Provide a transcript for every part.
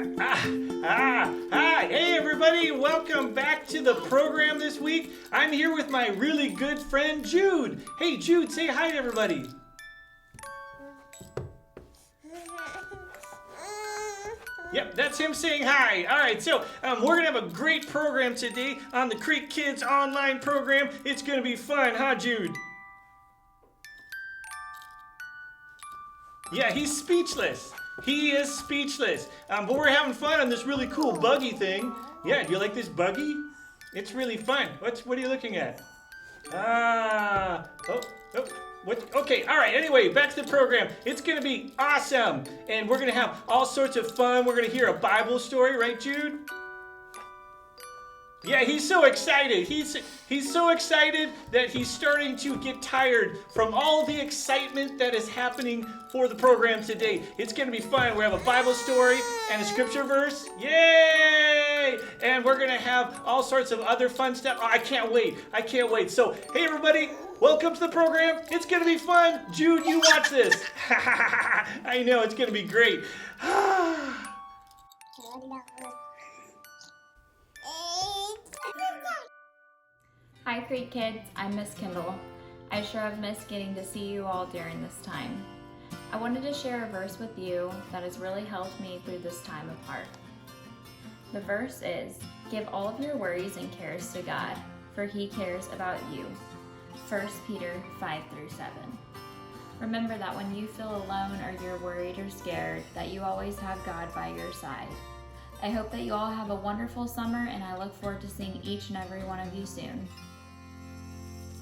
Hi, hey everybody, welcome back to the program this week. I'm here with my really good friend Jude. Hey Jude, say hi to everybody. Yep, that's him saying hi. All right, so we're going to have a great program today on the Creek Kids online program. It's going to be fun, huh, Jude? Yeah, he's speechless. He is speechless. But we're having fun on this really cool buggy thing. Yeah, do you like this buggy? It's really fun. What are you looking at? Okay, all right, anyway, back to the program. It's going to be awesome, and we're going to have all sorts of fun. We're going to hear a Bible story, right, Jude? Yeah, he's so excited. He's so excited that he's starting to get tired from all the excitement that is happening for the program today. It's going to be fun. We have a Bible story and a scripture verse. Yay! And we're going to have all sorts of other fun stuff. Oh, I can't wait. I can't wait. So, hey, everybody. Welcome to the program. It's going to be fun. Jude, you watch this. I know, it's going to be great. Hi Creek Kids, I'm Miss Kendall. I sure have missed getting to see you all during this time. I wanted to share a verse with you that has really helped me through this time apart. The verse is, "Give all of your worries and cares to God, for He cares about you." 1 Peter 5-7. Remember that when you feel alone or you're worried or scared, that you always have God by your side. I hope that you all have a wonderful summer, and I look forward to seeing each and every one of you soon.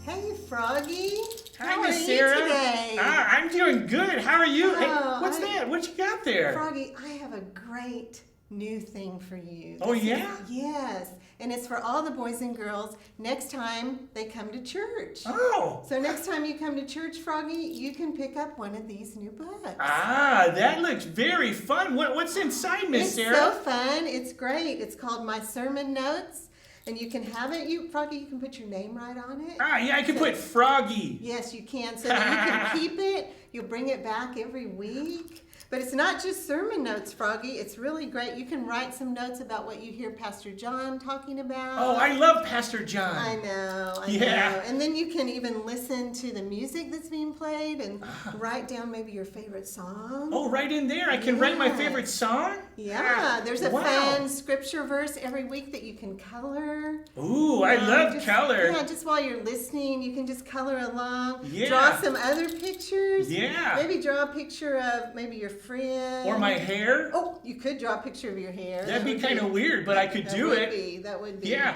Hey, Froggy. Hi, How Miss are you Sarah. today? I'm doing good. How are you? Hey, Oh, what's that? What you got there? Froggy, I have a great new thing for you. Oh, yeah? Yes, and it's for all the boys and girls next time they come to church. Oh. So next time you come to church, Froggy, you can pick up one of these new books. That looks very fun. What's inside, Miss Sarah? It's so fun. It's great. It's called My Sermon Notes. And you can have it, Froggy, you can put your name right on it. Yeah, I can put Froggy. Yes, you can. So that you can keep it. You'll bring it back every week. But it's not just sermon notes, Froggy. It's really great. You can write some notes about what you hear Pastor John talking about. Oh, I love Pastor John. I know. Yeah. know. And then you can even listen to the music that's being played and write down maybe your favorite song. Oh, right in there. I can write my Yes. favorite song? Yeah, there's a Wow. fun scripture verse every week that you can color. Ooh, I love Just- color. Yeah, just while you're listening, you can just color along. Yeah. Draw some other pictures. Yeah. Maybe draw a picture of maybe your friend. Or my hair. Oh, you could draw a picture of your hair. That'd be kind of weird, but I could do it. That would be. Yeah.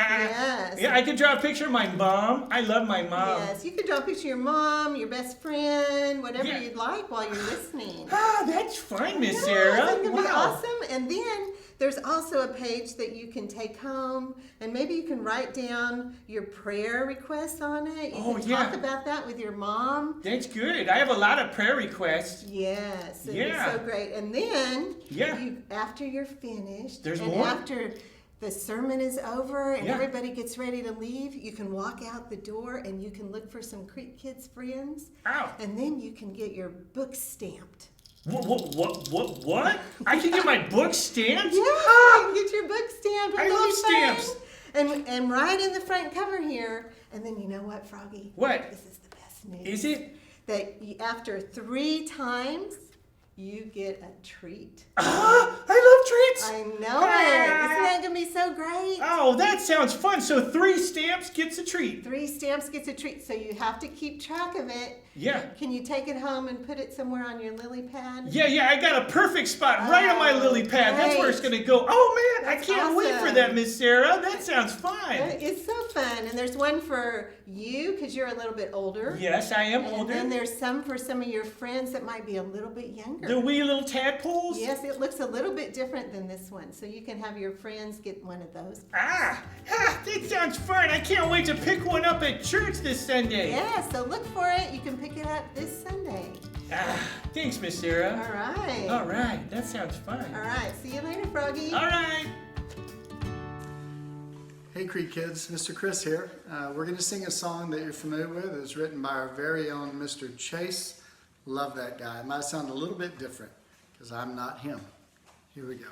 Yes. Yeah, I could draw a picture of my mom. I love my mom. Yes, you could draw a picture of your mom, your best friend, whatever Yeah. you'd like while you're listening. That's fun, Miss Yeah, Sarah. Isn't it Wow. awesome? And then there's also a page that you can take home, and maybe you can write down your prayer requests on it. You can talk about that with your mom. That's good. I have a lot of prayer requests. Yes, it'd Yeah. be so great. And then, Yeah. after you're finished, There's and more? after the sermon is over and Yeah. everybody gets ready to leave, you can walk out the door and you can look for some Creek Kids friends, Ow. and then you can get your book stamped. What? I can get my book stamped? Yeah, you can get your book stamped. I Wouldn't love that be stamps. fun? And right in the front cover here, and then you know what, Froggy? What? This is the best news. Is it? That after 3 times, you get a treat. I love treats. I know it. Isn't that going to be so great? Oh, that sounds fun. So 3 stamps gets a treat. 3 stamps gets a treat, so you have to keep track of it. Yeah. Can you take it home and put it somewhere on your lily pad? Yeah, I got a perfect spot right on my lily pad. That's where it's great. going to go. Oh, man, That's I can't wait for awesome. that, Miss Sarah. That sounds fun. It's so fun. And there's one for you, because you're a little bit older. Yes, I am And older. then there's some for some of your friends that might be a little bit younger. The wee little tadpoles? Yes, it looks a little bit different than this one. So you can have your friends get one of those. That sounds fun. I can't wait to pick one up at church this Sunday. Yeah, so look for it. You can pick it up this Sunday. Thanks, Miss Sarah. All right. All right, that sounds fun. All right. See you later, Froggy. All right. Hey Creek Kids, Mr. Chris here. We're going to sing a song that you're familiar with. It was written by our very own Mr. Chase. Love that guy. It might sound a little bit different because I'm not him. Here we go.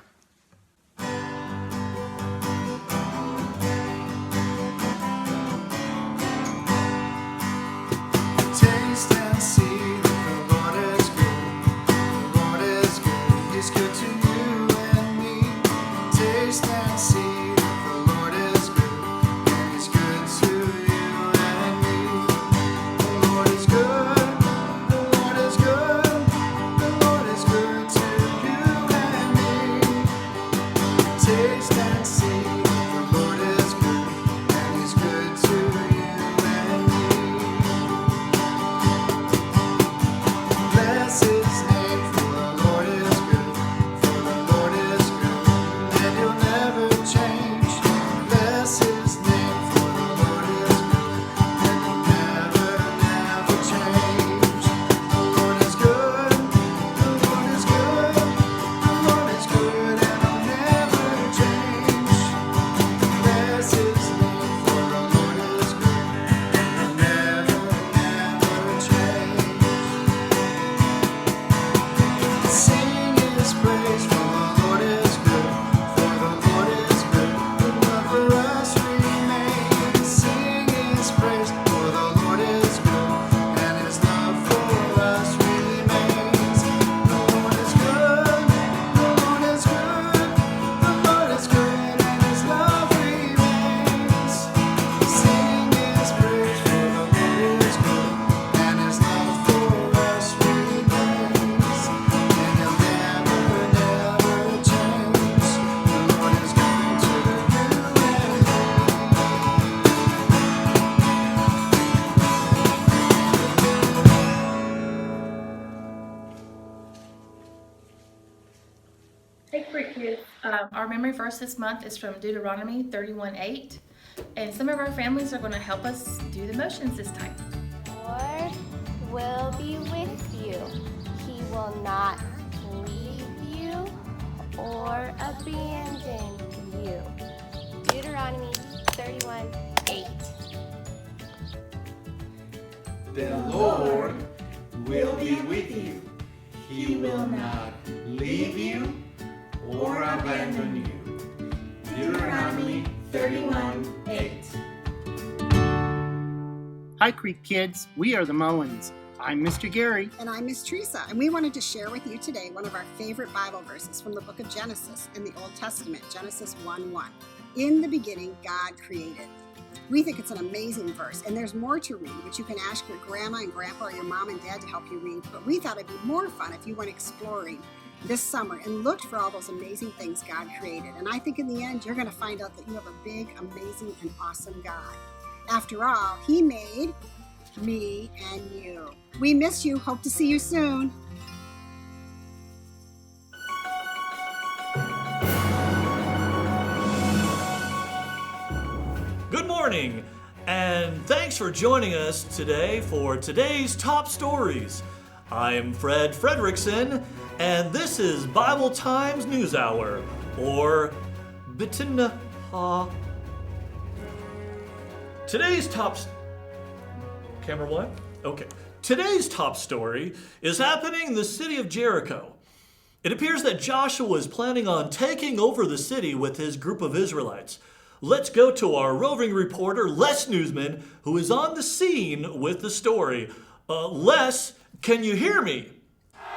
Hey, Creek Kids. Our memory verse this month is from Deuteronomy 31:8. And some of our families are going to help us do the motions this time. Lord will be with you. He will not leave you or abandon you. Deuteronomy 31:8. The Lord will be with you. He will not leave you or abandon you. Deuteronomy 31:8. Hi, Creek Kids. We are the Mullins. I'm Mr. Gary. And I'm Miss Teresa, and we wanted to share with you today one of our favorite Bible verses from the book of Genesis in the Old Testament, Genesis 1:1. In the beginning, God created. We think it's an amazing verse, and there's more to read, which you can ask your grandma and grandpa or your mom and dad to help you read. But we thought it'd be more fun if you went exploring this summer and looked for all those amazing things God created. And I think in the end, you're going to find out that you have a big, amazing, and awesome God. After all, He made me and you. We miss you. Hope to see you soon. Good morning, and thanks for joining us today for today's top stories. I'm Fred Fredrickson, and this is Bible Times News Hour, or Bitinha. Today's Camera one? Okay. Today's top story is happening in the city of Jericho. It appears that Joshua is planning on taking over the city with his group of Israelites. Let's go to our roving reporter, Les Newsman, who is on the scene with the story. Les, can you hear me?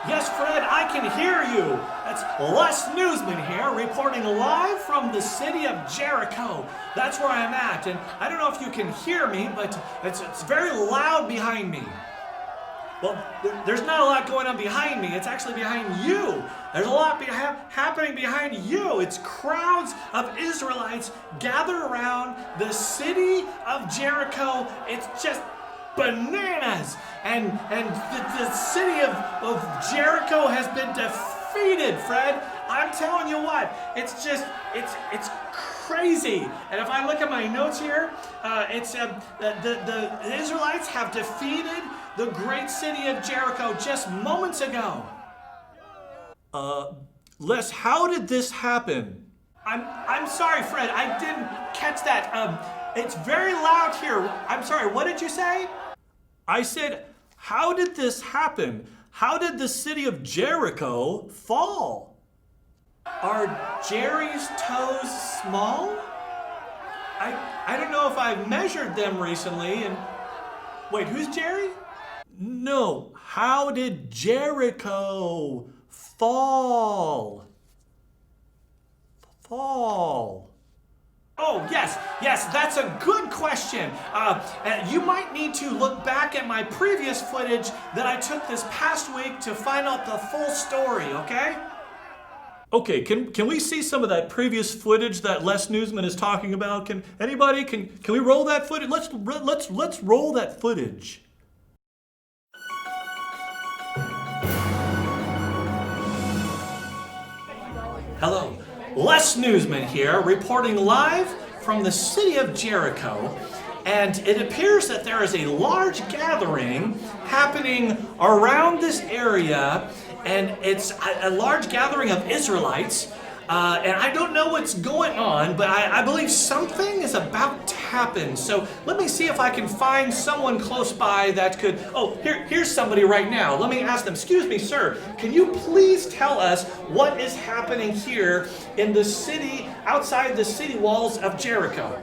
Yes, Fred, I can hear you. That's Les Newsman here, reporting live from the city of Jericho. That's where I'm at, and I don't know if you can hear me, but it's very loud behind me. Well, there's not a lot going on behind me. It's actually behind you. There's a lot happening behind you. It's crowds of Israelites gathered around the city of Jericho. It's just bananas. And the city of Jericho has been defeated, Fred. I'm telling you what, it's crazy. And if I look at my notes here, the Israelites have defeated the great city of Jericho just moments ago. Les, how did this happen? I'm sorry, Fred, I didn't catch that. It's very loud here. I'm sorry, what did you say? I said, how did this happen? How did the city of Jericho fall? Are Jerry's toes small? I don't know if I've measured them recently, and wait, who's Jerry? No, how did Jericho fall? Oh, yes, that's a good question. You might need to look back at my previous footage that I took this past week to find out the full story, okay? Okay, can we see some of that previous footage that Les Newsman is talking about? Can we roll that footage? Let's roll that footage. Hello, Les Newsman here, reporting live from the city of Jericho. And it appears that there is a large gathering happening around this area, and it's a large gathering of Israelites. And I don't know what's going on, but I believe something is about to happen. So let me see if I can find someone close by that could... Oh, here's somebody right now. Let me ask them, excuse me, sir, can you please tell us what is happening here in the city, outside the city walls of Jericho?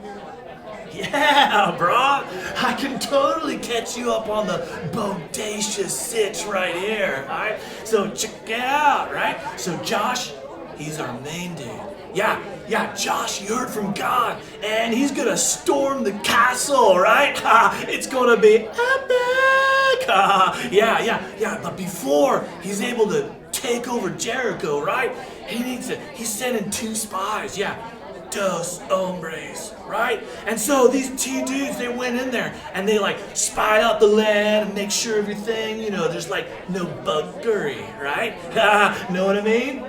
Yeah, bro. I can totally catch you up on the bodacious sitch right here, alright? So check it out, right? So Josh, he's our main dude. Yeah, Josh, you heard from God, and he's gonna storm the castle, right? It's gonna be epic! Yeah, but before he's able to take over Jericho, right? He's sending 2 spies, dos hombres, right? And so these 2 dudes, they went in there and they spy out the land and make sure everything, there's no buggery, right? Know what I mean?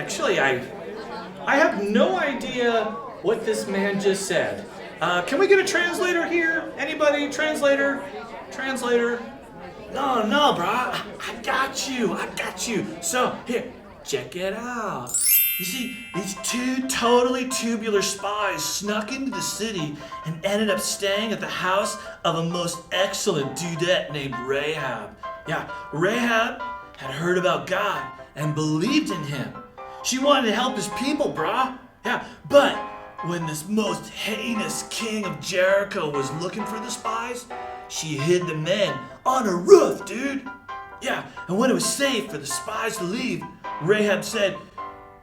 Actually, I have no idea what this man just said. Can we get a translator here? Anybody? Translator? Translator? No, bro. I got you. So, here, check it out. You see, these two totally tubular spies snuck into the city and ended up staying at the house of a most excellent dudette named Rahab. Yeah, Rahab had heard about God and believed in him. She wanted to help his people, brah. Yeah, but when this most heinous king of Jericho was looking for the spies, she hid the men on a roof, dude. Yeah, and when it was safe for the spies to leave, Rahab said,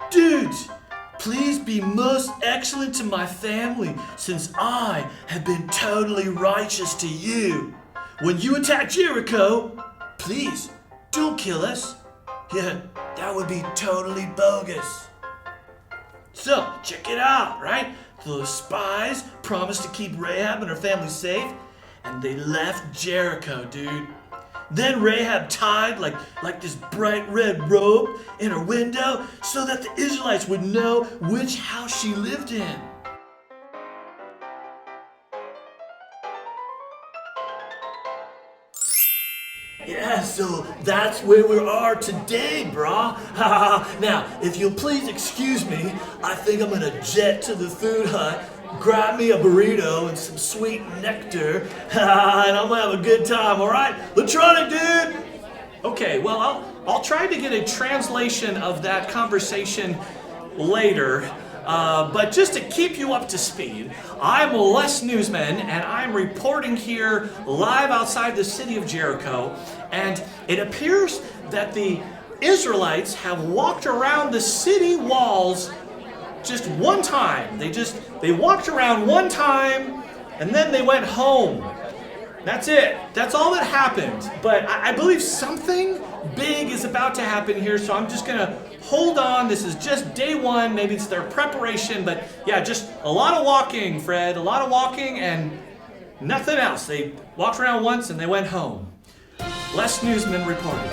"Dudes, please be most excellent to my family, since I have been totally righteous to you. When you attack Jericho, please don't kill us. Yeah, that would be totally bogus." So, check it out, right? The spies promised to keep Rahab and her family safe, and they left Jericho, dude. Then Rahab tied like this bright red robe in her window so that the Israelites would know which house she lived in. Yeah, so that's where we are today, brah. Now, if you'll please excuse me, I think I'm gonna jet to the food hut, grab me a burrito and some sweet nectar, and I'm gonna have a good time, all right? Latronic, dude! Okay, well, I'll try to get a translation of that conversation later. But just to keep you up to speed, I'm Les Newsman, and I'm reporting here live outside the city of Jericho. And it appears that the Israelites have walked around the city walls just one time. They walked around one time, and then they went home. That's it. That's all that happened. But I believe something big is about to happen here, so I'm just gonna hold on. This is just day one. Maybe it's their preparation, but yeah, just a lot of walking, Fred. A lot of walking and nothing else. They walked around once and they went home. Les Newsman reporting.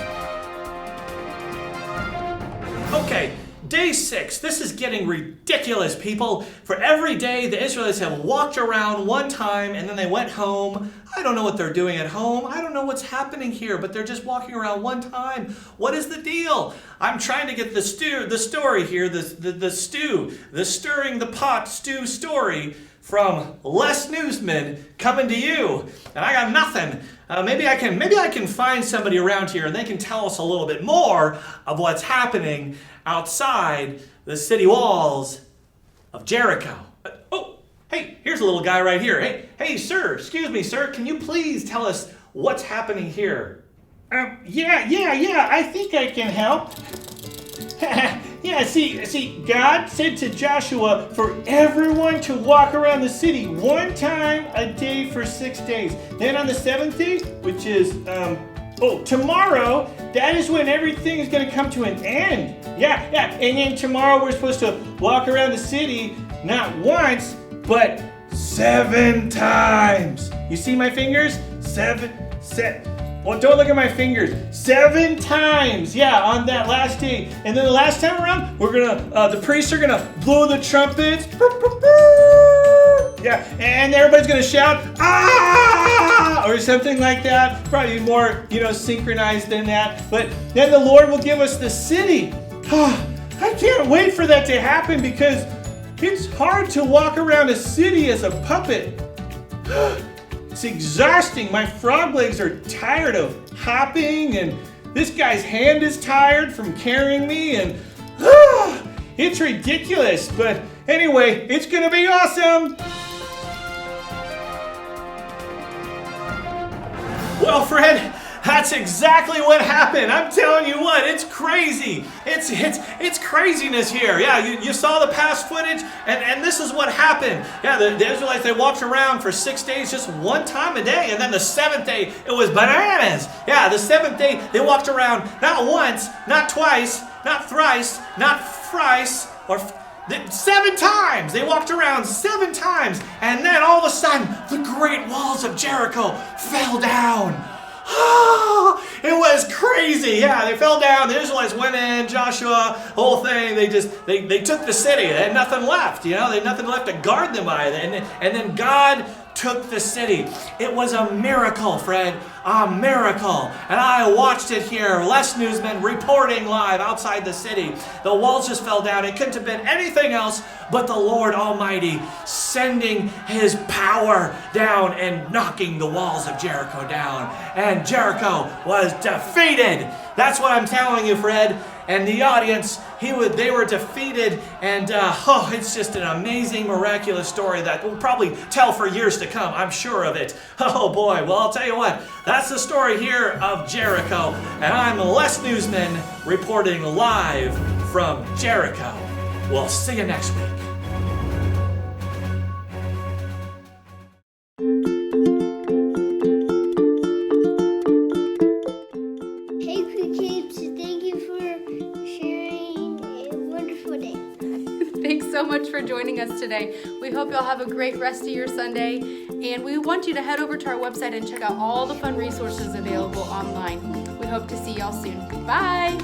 Okay. Day 6. This is getting ridiculous, people. For every day, the Israelites have walked around one time and then they went home. I don't know what they're doing at home. I don't know what's happening here, but they're just walking around one time. What is the deal? I'm trying to get the story here, the stirring the pot stew story from Les Newsman coming to you. And I got nothing. Maybe I can find somebody around here and they can tell us a little bit more of what's happening outside the city walls of Jericho. Oh, hey, here's a little guy right here. Hey, sir, excuse me, sir. Can you please tell us what's happening here? Yeah, I think I can help. Yeah, see, God said to Joshua for everyone to walk around the city one time a day for 6 days. Then on the 7th day, which is, tomorrow, that is when everything is going to come to an end. Yeah, and then tomorrow we're supposed to walk around the city not once, but 7 times. You see my fingers? 7. Well, don't look at my fingers. 7 times, yeah, on that last day. And then the last time around, we're gonna, the priests are gonna blow the trumpets. Yeah, and everybody's gonna shout, "Ah!" or something like that. Probably more, synchronized than that. But then the Lord will give us the city. I can't wait for that to happen because it's hard to walk around a city as a puppet. It's exhausting. My frog legs are tired of hopping, and this guy's hand is tired from carrying me, and it's ridiculous. But anyway, it's gonna be awesome. Well, Fred, that's exactly what happened. I'm telling you what, it's crazy. It's craziness here. Yeah, you saw the past footage, and this is what happened. Yeah, the Israelites, they walked around for 6 days, just one time a day, and then the 7th day, it was bananas. Yeah, the 7th day, they walked around not once, not twice, not thrice, not thrice, or 7 times. They walked around 7 times, and then all of a sudden, the great walls of Jericho fell down. It was crazy. Yeah, they fell down. The Israelites went in, Joshua, whole thing. They took the city. They had nothing left. They had nothing left to guard them by. And then God took the city. It was a miracle, Fred. A miracle. And I watched it here. Les Newsman reporting live outside the city. The walls just fell down. It couldn't have been anything else but the Lord Almighty sending His power down and knocking the walls of Jericho down. And Jericho was defeated. That's what I'm telling you, Fred. And the audience, they were defeated, and it's just an amazing, miraculous story that we'll probably tell for years to come. I'm sure of it. Oh boy, well, I'll tell you what, that's the story here of Jericho, and I'm Les Newsman reporting live from Jericho. We'll see you next week. Thanks so much for joining us today. We hope you'll have a great rest of your Sunday, and we want you to head over to our website and check out all the fun resources available online. We hope to see y'all soon. Bye!